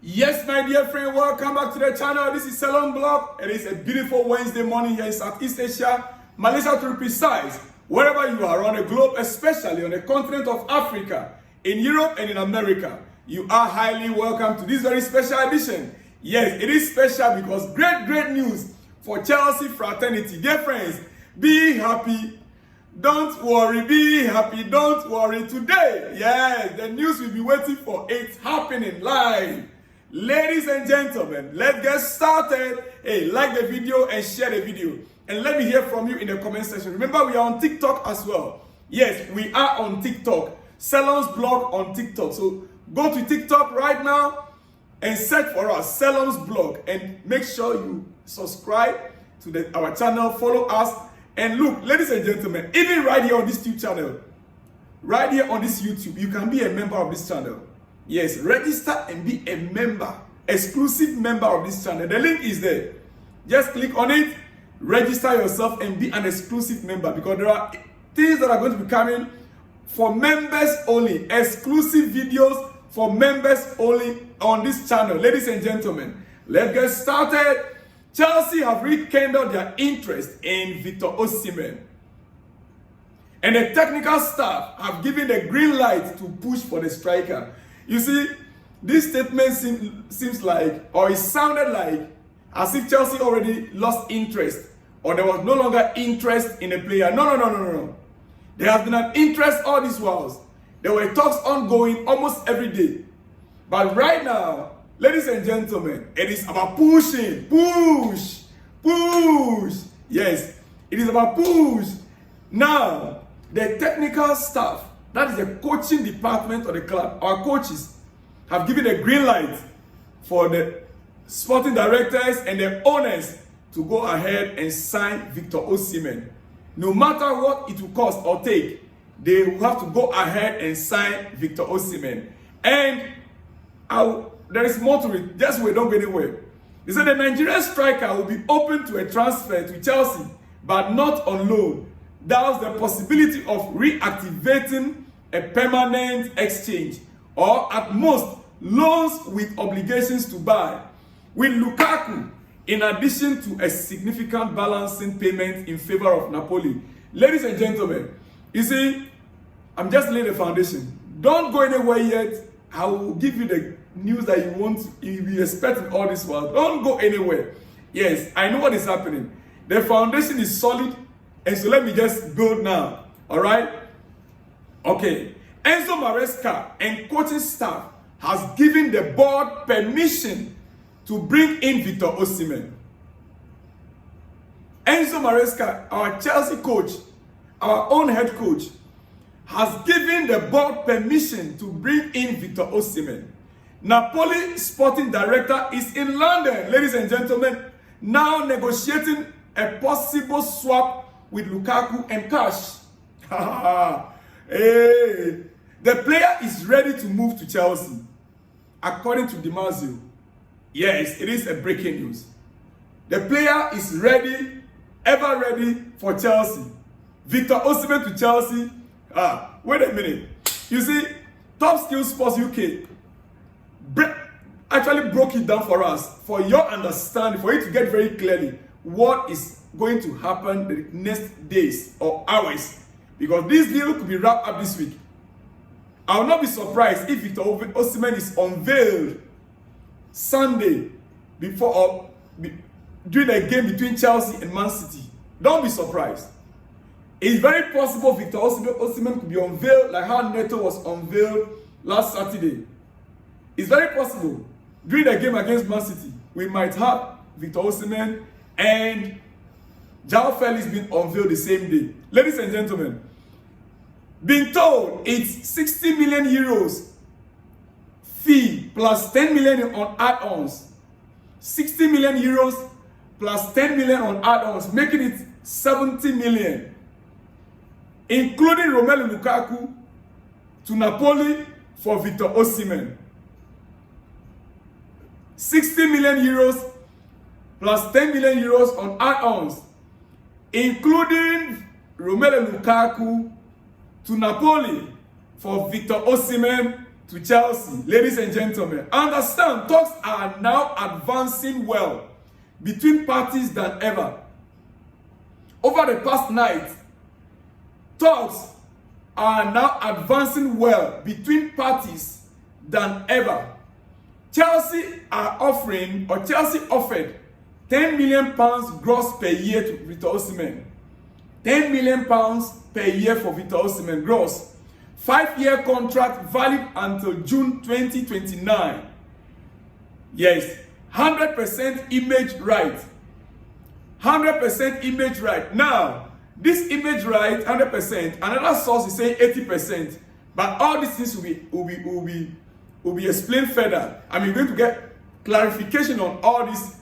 Yes, my dear friend, welcome back to the channel. This is Salon Blog. It is a beautiful Wednesday morning here in Southeast Asia, Malaysia to be precise. Wherever you are around the globe, especially on the continent of Africa, in Europe and in America, you are highly welcome to this very special edition. Yes, it is special because great news for Chelsea fraternity. Dear friends, be happy. Don't worry, be happy. Don't worry today. Yes, the news we'll be waiting for. It's happening live. Ladies and gentlemen, let's get started. Hey, like the video and share the video. And let me hear from you in the comment section. Remember, we are on TikTok as well. Yes, we are on TikTok. Salon's blog on TikTok. So go to TikTok right now and search for us, Salon's blog. And make sure you subscribe to our channel, follow us. And look, ladies and gentlemen, even right here on this YouTube channel, right here on this YouTube, you can be a member of this channel. Yes, register and be a member, exclusive member of this channel. The link is there. Just click on it, register yourself and be an exclusive member, because there are things that are going to be coming for members only, exclusive videos for members only on this channel. Ladies and gentlemen, let's get started. Chelsea have rekindled their interest in Victor Osimehn, and the technical staff have given the green light to push for the striker. You see, this statement seems like, or it sounded like, as if Chelsea already lost interest, or there was no longer interest in the player. No. There has been an interest all these while. There were talks ongoing almost every day. But right now, ladies and gentlemen, it is about pushing. Push. Yes, it is about push. Now, the technical staff, that is the coaching department of the club, our coaches, have given a green light for the sporting directors and the owners to go ahead and sign Victor Osimehn. No matter what it will cost or take, they will have to go ahead and sign Victor Osimehn. And there is more to it. Just wait, don't go anywhere. They said the Nigerian striker will be open to a transfer to Chelsea, but not on loan. That was the possibility of reactivating a permanent exchange, or at most loans with obligations to buy, with Lukaku in addition to a significant balancing payment in favor of Napoli. Ladies and gentlemen, you see, I'm just laying the foundation. Don't go anywhere yet. I will give you the news that you'll be expecting all this while. Don't go anywhere. Yes, I know what is happening. The foundation is solid, and so let me just build now. All right? Okay. Enzo Maresca and coaching staff has given the board permission to bring in Victor Osimehn. Enzo Maresca, our Chelsea coach, our own head coach, has given the board permission to bring in Victor Osimehn. Napoli sporting director is in London, ladies and gentlemen, now negotiating a possible swap with Lukaku and cash. Hey, the player is ready to move to Chelsea, according to Dimarzio. Yes, it is a breaking news. The player is ready, ever ready for Chelsea. Victor Osimehn to Chelsea. Wait a minute. You see, Top Skills Sports UK actually broke it down for us, for your understanding, for you to get very clearly what is going to happen the next days or hours. Because this deal could be wrapped up this week. I will not be surprised if Victor Osimehn is unveiled Sunday during the game between Chelsea and Man City. Don't be surprised. It's very possible Victor Osimehn could be unveiled like how Neto was unveiled last Saturday. It's very possible during the game against Man City, we might have Victor Osimehn and João Felix being unveiled the same day. Ladies and gentlemen, being told it's 60 million euros fee plus 10 million on add-ons. 60 million euros plus 10 million on add-ons, making it 70 million. Including Romelu Lukaku to Napoli for Victor Osimehn. 60 million euros plus 10 million euros on add-ons, including Romelu Lukaku to Napoli for Victor Osimehn to Chelsea. Ladies and gentlemen, understand, talks are now advancing well between parties than ever. Over the past night, talks are now advancing well between parties than ever. Chelsea offered 10 million pounds gross per year to Victor Osimehn. 10 million pounds per year for Victor Osimehn gross. 5-year contract valid until June 2029. Yes, 100% image right. 100% image right. Now, this image right, 100%, another source is saying 80%. But all these things will be explained further. We're going to get clarification on all this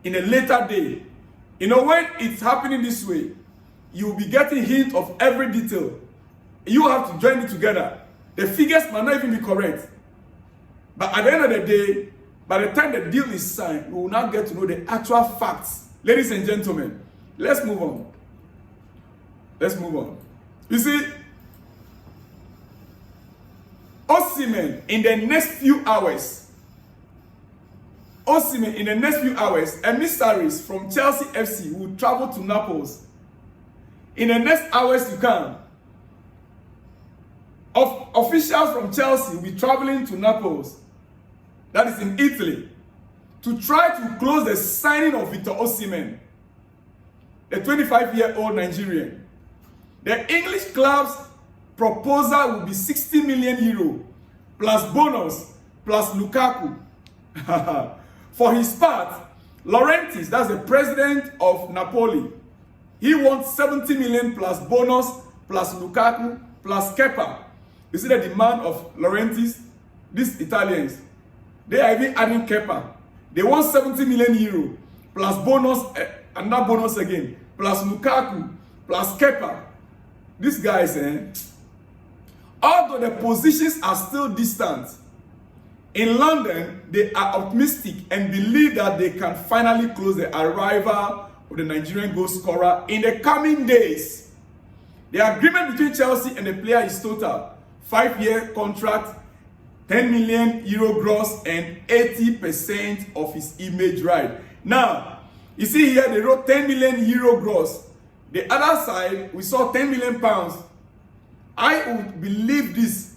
in a later day. You know, when it's happening this way, you'll be getting hint of every detail. You have to join it together. The figures might not even be correct. But at the end of the day, by the time the deal is signed, we will now get to know the actual facts. Ladies and gentlemen, let's move on. Let's move on. You see, Osimehn in the next few hours, emissaries from Chelsea FC will travel to Naples. In the next hours to come, officials from Chelsea will be traveling to Naples, that is in Italy, to try to close the signing of Victor Osimehn, the 25-year-old Nigerian. The English club's proposal will be 60 million euro plus bonus plus Lukaku. For his part, Laurentiis, that's the president of Napoli, he wants 70 million plus bonus plus Lukaku plus Kepa. You see the demand of Laurentiis? These Italians, they are even adding Kepa. They want 70 million euro plus bonus, another bonus again, plus Lukaku plus Kepa. These guys, although the positions are still distant, in London, they are optimistic and believe that they can finally close the arrival of the Nigerian goal scorer in the coming days. The agreement between Chelsea and the player is total. 5-year contract, 10 million euro gross, and 80% of his image right. Now, you see here, they wrote 10 million euro gross. The other side, we saw 10 million pounds. I would believe this.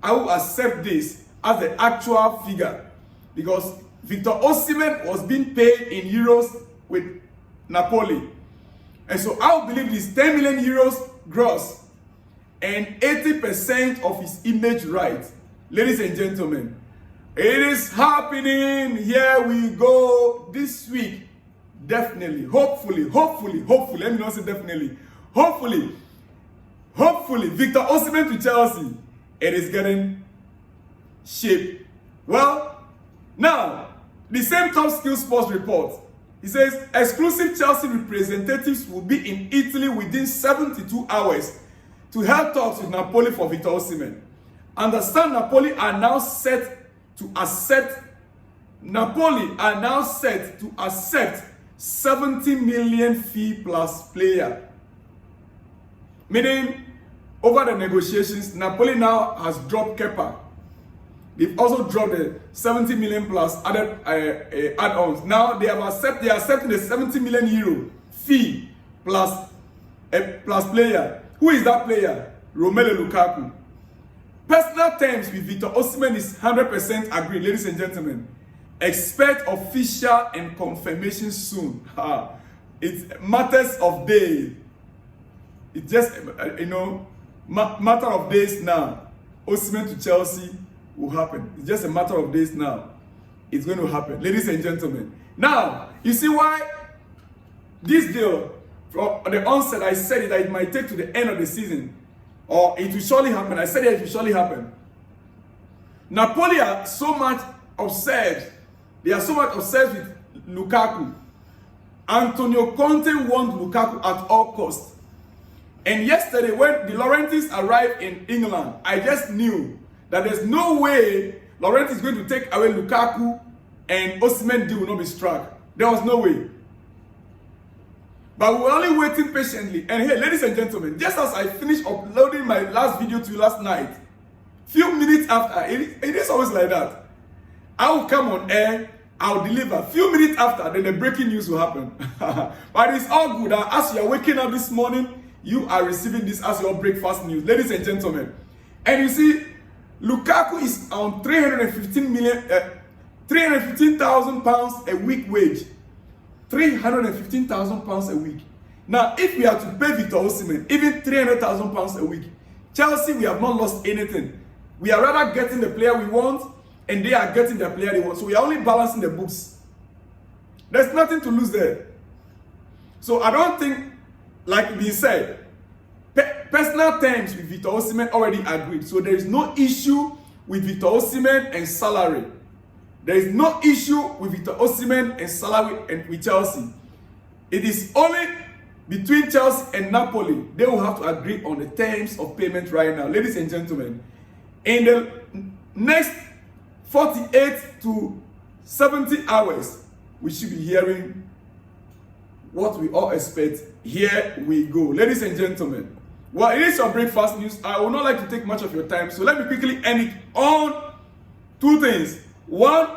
I will accept this as the actual figure, because Victor Osimehn was being paid in euros with Napoli. And so I will believe this 10 million euros gross and 80% of his image right. Ladies and gentlemen, it is happening. Here we go this week. Definitely, hopefully, let me not say definitely, hopefully, Victor Osimehn to Chelsea, it is getting shape. Well, now, the same Top Skill Sports report, it says exclusive Chelsea representatives will be in Italy within 72 hours to help talks with Napoli for Victor Osimehn. Understand, Napoli are now set to accept 70 million fee plus player. Meaning, over the negotiations, Napoli now has dropped Kepa. They've also dropped the 70 million plus other add-ons. Now they are accepting the 70 million euro fee plus player. Who is that player? Romelu Lukaku. Personal terms with Victor Osimehn is 100% agreed, ladies and gentlemen. Expect official and confirmation soon. It matters of days. It's just, matter of days now. Osimehn to Chelsea will happen. It's just a matter of days now. It's going to happen, ladies and gentlemen. Now, you see why this deal, from the onset, I said it, that it might take to the end of the season, or it will surely happen. I said it will surely happen. Napoli are so much obsessed. They are so much obsessed with Lukaku. Antonio Conte wants Lukaku at all costs. And yesterday, when the Laurentiis arrived in England, I just knew that there's no way Laurentiis is going to take away Lukaku and Osimehn deal will not be struck. There was no way. But we were only waiting patiently. And hey, ladies and gentlemen, just as I finished uploading my last video to you last night, Few minutes after, it is always like that. I will come on air, I'll deliver. Few minutes after, then the breaking news will happen. But it's all good. As you are waking up this morning, you are receiving this as your breakfast news, ladies and gentlemen. And you see, Lukaku is on 315,000 pounds a week wage. 315,000 pounds a week. Now, if we are to pay Victor Osimehn even 300,000 pounds a week, Chelsea, we have not lost anything. We are rather getting the player we want, and they are getting the player they want. So we are only balancing the books. There's nothing to lose there. So I don't think, like we said, personal terms with Victor Osimehn already agreed. So there is no issue with Victor Osimehn and salary. There is no issue with Victor Osimehn and salary and with Chelsea. It is only between Chelsea and Napoli. They will have to agree on the terms of payment right now. Ladies and gentlemen, in the next 48 to 70 hours, we should be hearing what we all expect. Here we go. Ladies and gentlemen, well, it is your breakfast news. I will not like to take much of your time, so let me quickly end it on two things. One,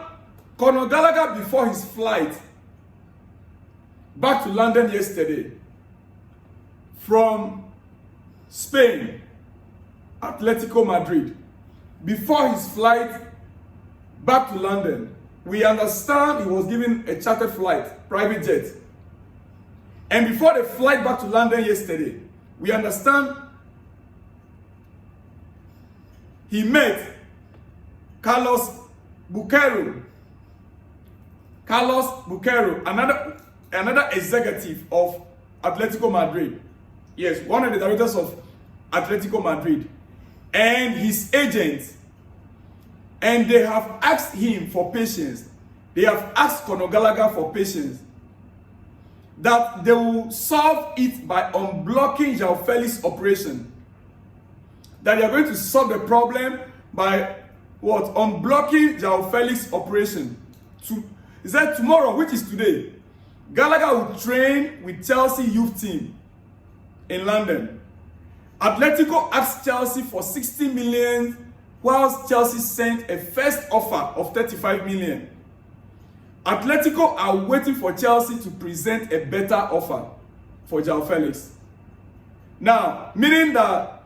Conor Gallagher, before his flight back to London yesterday from Spain, Atletico Madrid, before his flight back to London, we understand he was given a chartered flight, private jet. And before the flight back to London yesterday, we understand he met Carlos Buquero, another executive of Atletico Madrid. Yes, one of the directors of Atletico Madrid, and his agents. And they have asked him for patience. They have asked Conor Gallagher for patience. That they will solve it by unblocking João Felix's operation. That they are going to solve the problem by what? Unblocking João Felix's operation. Is that tomorrow, which is today? Gallagher will train with Chelsea youth team in London. Atletico asked Chelsea for 60 million, whilst Chelsea sent a first offer of 35 million. Atletico are waiting for Chelsea to present a better offer for João Felix. Now, meaning that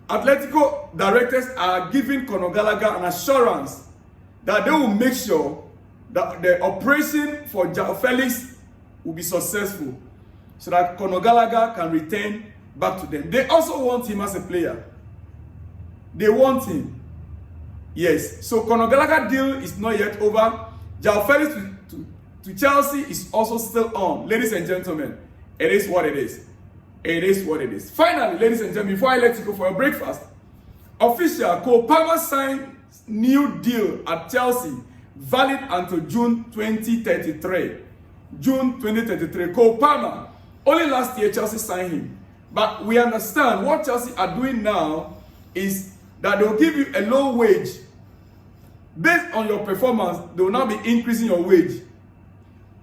Atletico directors are giving Conor Gallagher an assurance that they will make sure that the operation for João Felix will be successful, so that Conor Gallagher can return back to them. They also want him as a player. They want him. Yes. So Conor Gallagher deal is not yet over. João Felix to Chelsea is also still on. Ladies and gentlemen, it is what it is. It is what it is. Finally, ladies and gentlemen, before I let you go for your breakfast, official Cole Palmer signed new deal at Chelsea, valid until June 2033. June 2033. Cole Palmer, only last year Chelsea signed him. But we understand what Chelsea are doing now is that they will give you a low wage. Based on your performance, they will now be increasing your wage.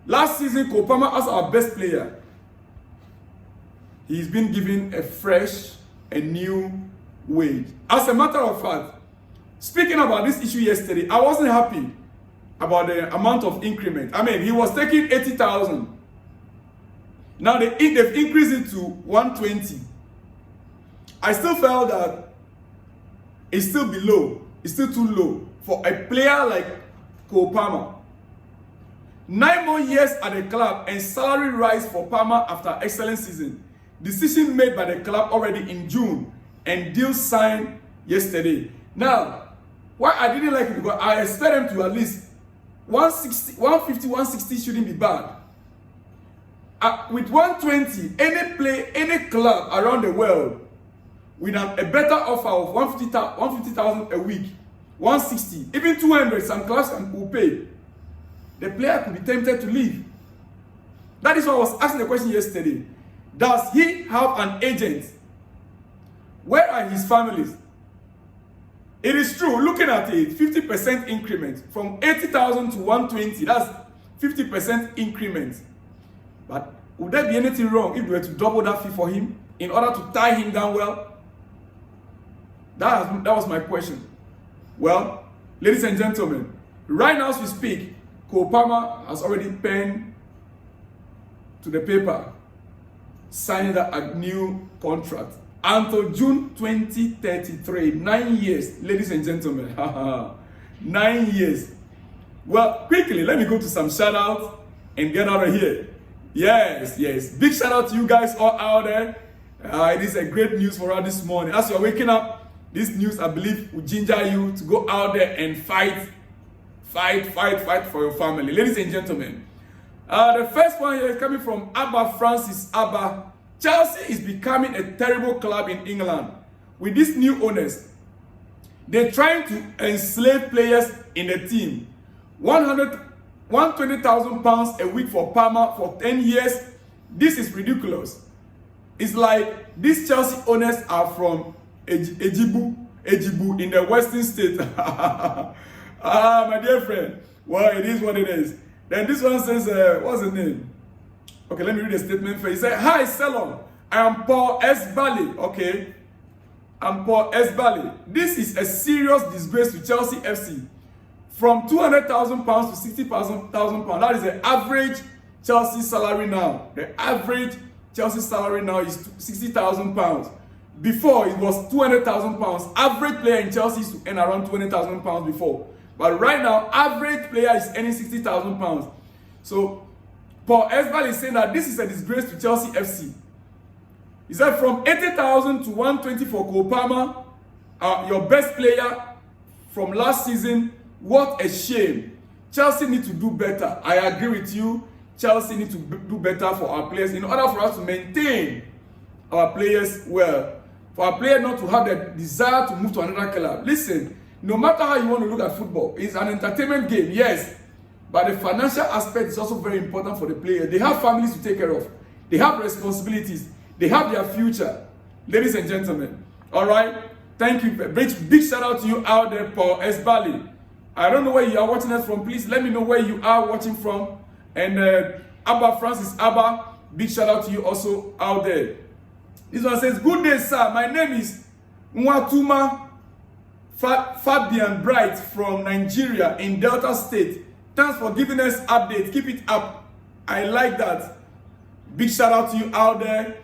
Last season, Cole Palmer, as our best player, he's been given a fresh and new wage. As a matter of fact, speaking about this issue yesterday, I wasn't happy about the amount of increment. I mean, he was taking 80,000. Now they've increased it to 120. I still felt that it's still below. It's still too low for a player like Cole Palmer. 9 more years at the club and salary rise for Palmer after excellent season. Decision made by the club already in June and deal signed yesterday. Now, why I didn't like it, because I expect them to at least 160, 150, 160 shouldn't be bad. With 120, any club around the world with a better offer of 150,000 a week, 160, even 200, some clubs will pay. The player could be tempted to leave. That is why I was asking the question yesterday. Does he have an agent? Where are his families? It is true, looking at it, 50% increment from 80,000 to 120, that's 50% increment. But would there be anything wrong if we were to double that fee for him in order to tie him down well? That was my question. Well, ladies and gentlemen, right now as we speak, Cole Palmer has already penned to the paper, signing a new contract until June 2033. 9 years, ladies and gentlemen. 9 years. Well, quickly, let me go to some shout out and get out of here. Yes. Big shout out to you guys all out there. It is a great news for us this morning. As you're waking up, this news, I believe, will ginger you to go out there and fight for your family. Ladies and gentlemen, the first one here is coming from Abba Francis Abba. Chelsea is becoming a terrible club in England. With these new owners, they're trying to enslave players in the team. 120,000 pounds a week for Palmer for 10 years. This is ridiculous. It's like these Chelsea owners are from Ejibu in the Western state. My dear friend. Well, it is what it is. Then this one says, what's the name? Okay, let me read the statement first. He said, "Hi, Salon. I am Paul S. Bally." Okay. I'm Paul S. Bally. This is a serious disgrace to Chelsea FC. From 200,000 pounds to 60,000 pounds. That is the average Chelsea salary now. The average Chelsea salary now is 60,000 pounds. Before, it was 200,000 pounds. Average player in Chelsea used to earn around 20,000 pounds before. But right now, average player is earning 60,000 pounds. So, Paul Esbal is saying that this is a disgrace to Chelsea FC. He said from 80,000 to 120 for Cole Palmer, your best player from last season. What a shame. Chelsea need to do better. I agree with you. Chelsea need to do better for our players in order for us to maintain our players well. For our player not to have the desire to move to another club. Listen, no matter how you want to look at football, it's an entertainment game, yes. But the financial aspect is also very important for the player. They have families to take care of. They have responsibilities. They have their future. Ladies and gentlemen. All right. Thank you. Big shout out to you out there, Paul S. Bally. I don't know where you are watching us from. Please let me know where you are watching from. And Abba Francis Abba, big shout out to you also out there. This one says, "Good day, sir. My name is Nwatuma Fabian Bright from Nigeria in Delta State. Thanks for giving us updates. Keep it up. I like that." Big shout out to you out there.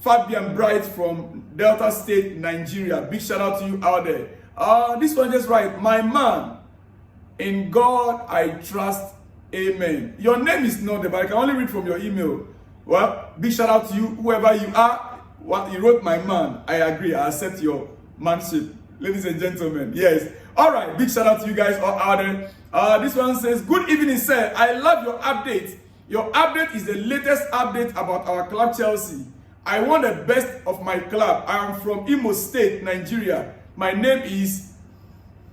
Fabian Bright from Delta State, Nigeria. Big shout out to you out there. This one just right. "My man, in God I trust. Amen." Your name is not there, but I can only read from your email. Well, big shout out to you, whoever you are. What you wrote, "My man." I agree. I accept your manship. Ladies and gentlemen. Yes. All right. Big shout out to you guys all out there. This one says, "Good evening, sir. I love your update. Your update is the latest update about our club Chelsea. I want the best of my club. I am from Imo State, Nigeria. My name is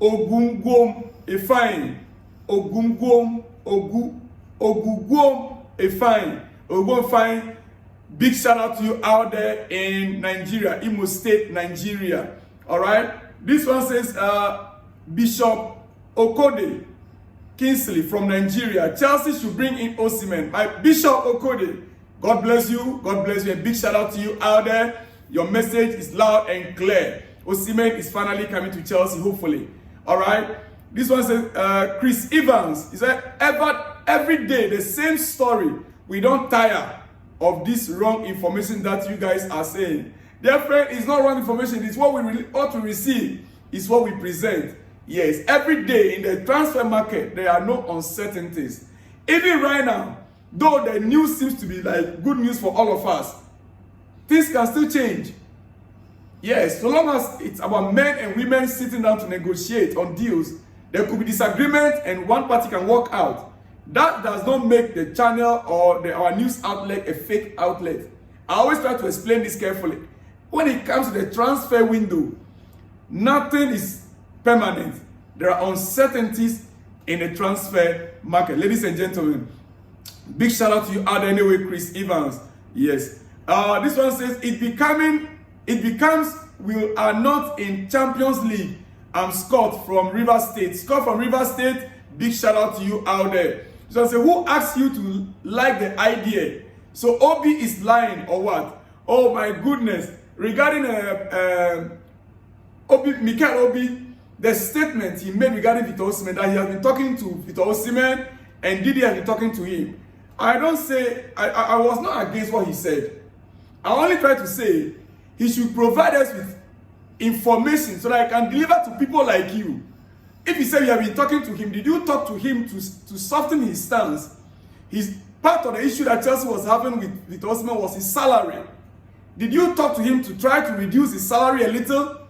Ogungwom Efine. Ogungwom Efine. Ogungwom Efine. Big shout out to you out there in Nigeria, Imo State, Nigeria. All right. This one says, Bishop Okode Kingsley from Nigeria. Chelsea should bring in Osimehn. My Bishop Okode, God bless you. God bless you. A big shout out to you out there. Your message is loud and clear. Osimehn is finally coming to Chelsea, hopefully. All right. This one says, Chris Evans. He said, every day, the same story. We don't tire of this wrong information that you guys are saying. Dear friend, it's not wrong information. It's what we really ought to receive. It's what we present. Yes, every day in the transfer market, there are no uncertainties. Even right now, though the news seems to be like good news for all of us, things can still change. Yes, so long as it's about men and women sitting down to negotiate on deals, there could be disagreement and one party can walk out. That does not make the channel or our news outlet a fake outlet. I always try to explain this carefully. When it comes to the transfer window, nothing is permanent. There are uncertainties in the transfer market. Ladies and gentlemen, big shout out to you out there anyway, Chris Evans. Yes. This one says, it becomes we are not in Champions League. I'm Scott from River State. Scott from River State, big shout out to you out there. So I say, who asked you to like the idea? So Obi is lying or what? Oh my goodness. Regarding Mikel Obi, the statement he made regarding Victor Osimehn, that he has been talking to Victor Osimehn and Didi has been talking to him. I was not against what he said. I only try to say he should provide us with information so that I can deliver to people like you. If he said you have been talking to him, did you talk to him to soften his stance? His part of the issue that Chelsea was having with Victor Osimehn was his salary. Did you talk to him to try to reduce his salary a little?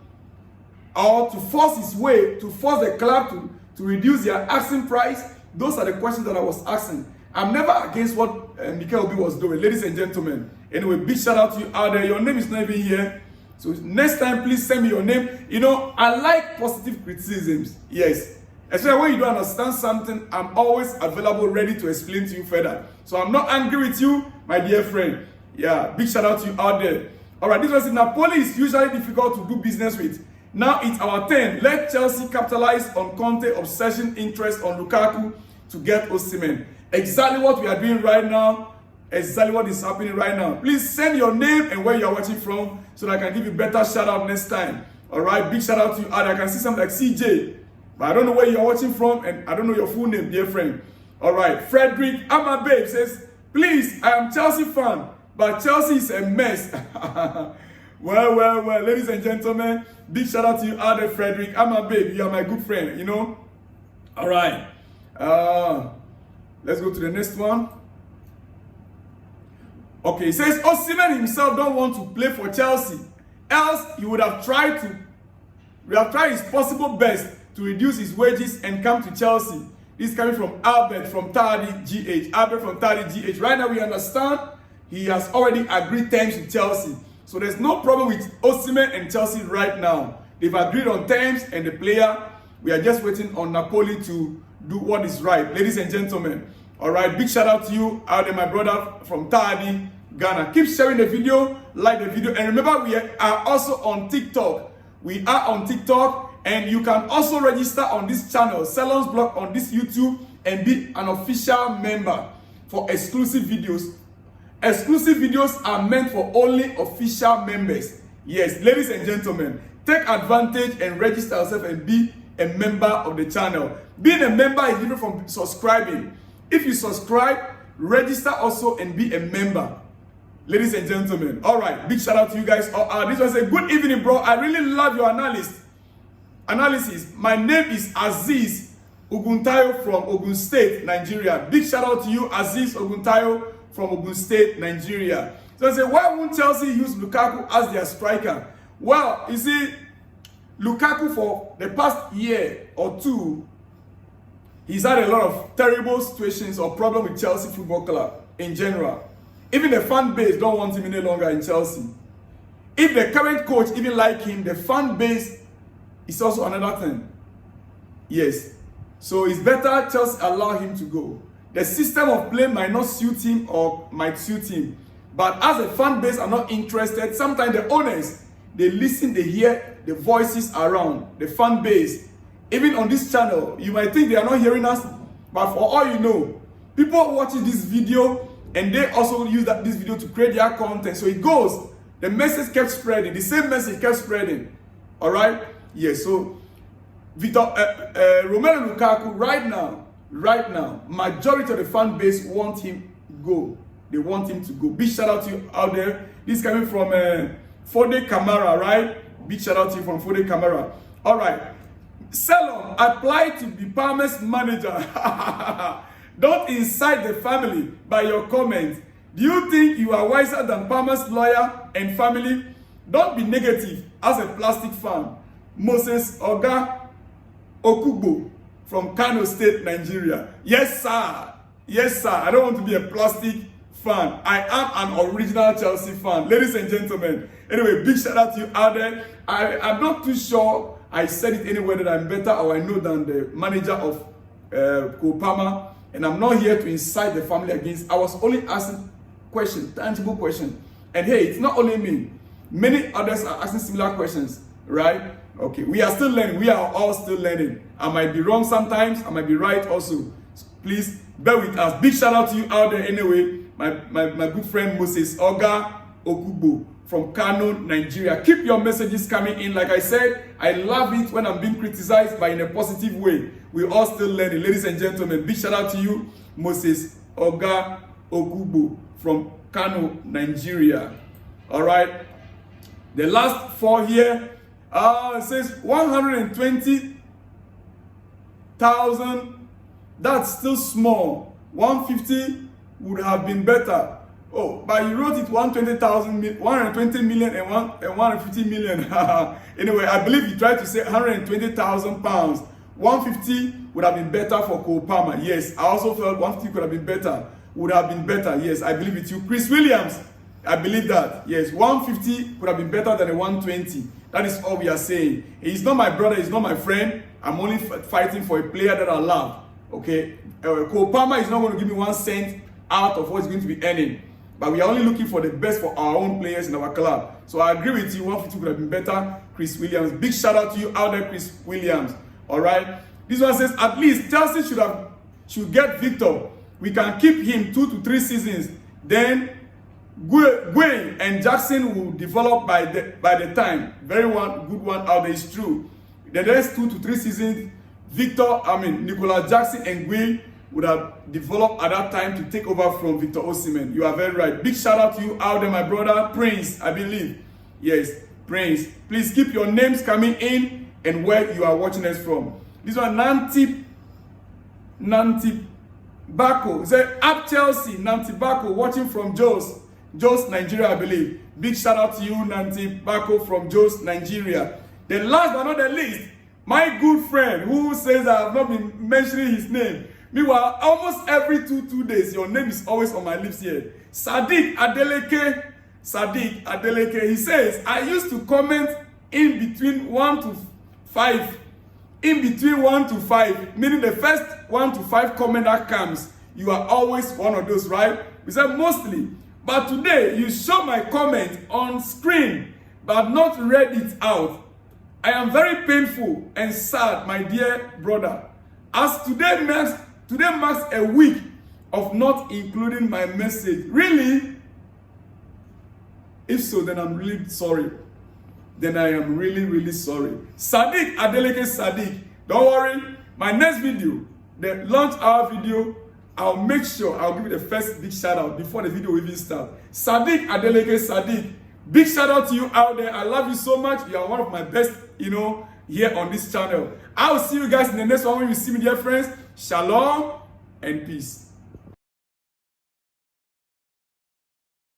Or to force the club to reduce their asking price? Those are the questions that I was asking. I'm never against what Mikel Obi was doing, ladies and gentlemen. Anyway, big shout out to you out there. Your name is not even here. So next time, please send me your name. You know, I like positive criticisms. Yes. Especially when you don't understand something, I'm always available, ready to explain to you further. So I'm not angry with you, my dear friend. Yeah, big shout out to you out there. All right, this was it. Napoli is usually difficult to do business with. Now it's our turn. Let Chelsea capitalize on Conte's obsession interest on Lukaku to get Osimehn. Exactly what we are doing right now. Exactly what is happening right now. Please send your name and where you are watching from so that I can give you better shout out next time. All right, big shout out to you. I can see something like CJ, but I don't know where you are watching from and I don't know your full name, dear friend. All right, Frederick Amababe says, please, I am Chelsea fan, but Chelsea is a mess. Well, ladies and gentlemen, big shout out to you out there, Frederick Amababe. You are my good friend, you know. All right, let's go to the next one. Okay, it says Osimehn himself don't want to play for Chelsea. Else he would have tried his possible best to reduce his wages and come to Chelsea. This is coming from Albert from Tardy GH. Albert from Tardy GH. Right now we understand he has already agreed terms with Chelsea. So there's no problem with Osimehn and Chelsea right now. They've agreed on terms and the player, we are just waiting on Napoli to do what is right. Ladies and gentlemen. All right, big shout out to you out there, my brother from Tardy, Ghana. Keep sharing the video, like the video, and remember we are also on TikTok. We are on TikTok, and you can also register on this channel, Salon's Blog, on this YouTube, and be an official member for exclusive videos. Exclusive videos are meant for only official members. Yes, ladies and gentlemen, take advantage and register yourself and be a member of the channel. Being a member is different from subscribing. If you subscribe, register also and be a member. Ladies and gentlemen. All right. Big shout out to you guys. This was a good evening, bro. I really love your analysis. My name is Aziz Oguntayo from Ogun State, Nigeria. Big shout out to you, Aziz Oguntayo from Ogun State, Nigeria. So I say, why won't Chelsea use Lukaku as their striker? Well, you see, Lukaku for the past year or two, he's had a lot of terrible situations or problems with Chelsea Football Club in general. Even the fan base don't want him any longer in Chelsea. If the current coach even like him, the fan base is also another thing. Yes. So it's better Chelsea allow him to go. The system of play might not suit him or might suit him. But as a fan base are not interested, sometimes the owners, they listen, they hear the voices around, the fan base. Even on this channel, you might think they are not hearing us, but for all you know, people watching this video, and they also use this video to create their content. So it goes, the message kept spreading, the same message kept spreading. All right? Yes, so Romelu Lukaku, right now, majority of the fan base want him go. They want him to go. Big shout out to you out there. This is coming from Fode Kamara, right? Big shout out to you from Fode Kamara. All right. Salon, apply to be Palmer's manager. Don't incite the family by your comments. Do you think you are wiser than Palmer's lawyer and family? Don't be negative as a plastic fan. Moses Oga Okugbo from Kano State, Nigeria. Yes, sir. Yes, sir. I don't want to be a plastic fan. I am an original Chelsea fan. Ladies and gentlemen. Anyway, big shout out to you out there. I'm not too sure I said it anywhere that I'm better or I know than the manager of Kopama. And I'm not here to incite the family against. I was only asking questions, tangible questions. And hey, it's not only me. Many others are asking similar questions, right? Okay, we are still learning. We are all still learning. I might be wrong sometimes. I might be right also. So please bear with us. Big shout out to you out there anyway. My good friend Moses Oga Okubo from Kano, Nigeria. Keep your messages coming in. Like I said, I love it when I'm being criticized, but in a positive way. We all still learning. Ladies and gentlemen, big shout out to you, Moses Oga Okubo from Kano, Nigeria. All right. The last 4 here, it says 120,000. That's still small. 150 would have been better. Oh, but you wrote it 120,000, 120 million and 150 million. Anyway, I believe you tried to say 120,000 pounds. 150 would have been better for Cole Palmer. Yes, I also felt 150 could have been better. Would have been better. Yes, I believe it. You, Chris Williams, I believe that. Yes, 150 could have been better than a 120. That is all we are saying. He's not my brother. He's not my friend. I'm only fighting for a player that I love. Okay, Cole Palmer is not going to give me 1 cent out of what's going to be earning. But we are only looking for the best for our own players in our club. So I agree with you. 150 could have been better. Chris Williams. Big shout out to you out there, Chris Williams. All right. This one says at least Chelsea should get Victor. We can keep him 2 to 3 seasons. Then Gwen and Jackson will develop by the time. Very good one out there is true. The next 2 to 3 seasons, Nicolas Jackson and Gwen would have developed at that time to take over from Victor Osimehn. You are very right. Big shout out to you out there, my brother Prince, I believe. Yes, Prince. Please keep your names coming in and where you are watching us from. This one, Nanti Bako. It said, up Chelsea, Nanti Bako, watching from Jos, Nigeria, I believe. Big shout out to you, Nanti Bako from Jos, Nigeria. The last but not the least, my good friend who says I have not been mentioning his name. Meanwhile, almost every two days, your name is always on my lips here. Sadiq Adeleke. He says, I used to comment in between 1 to 5. In between 1 to 5, meaning the first 1 to 5 comment that comes, you are always one of those, right? We said mostly. But today, you show my comment on screen, but not read it out. I am very painful and sad, my dear brother, as today marks a week of not including my message. Really? If so, then I'm really sorry. Then I am really sorry. Sadiq Adeleke Sadiq, don't worry. My next video, the launch hour video, I'll make sure I'll give you the first big shout out before the video even starts. Sadiq Adeleke Sadiq, big shout out to you out there. I love you so much. You are one of my best, here on this channel. I will see you guys in the next one when you see me, dear friends. Shalom and peace.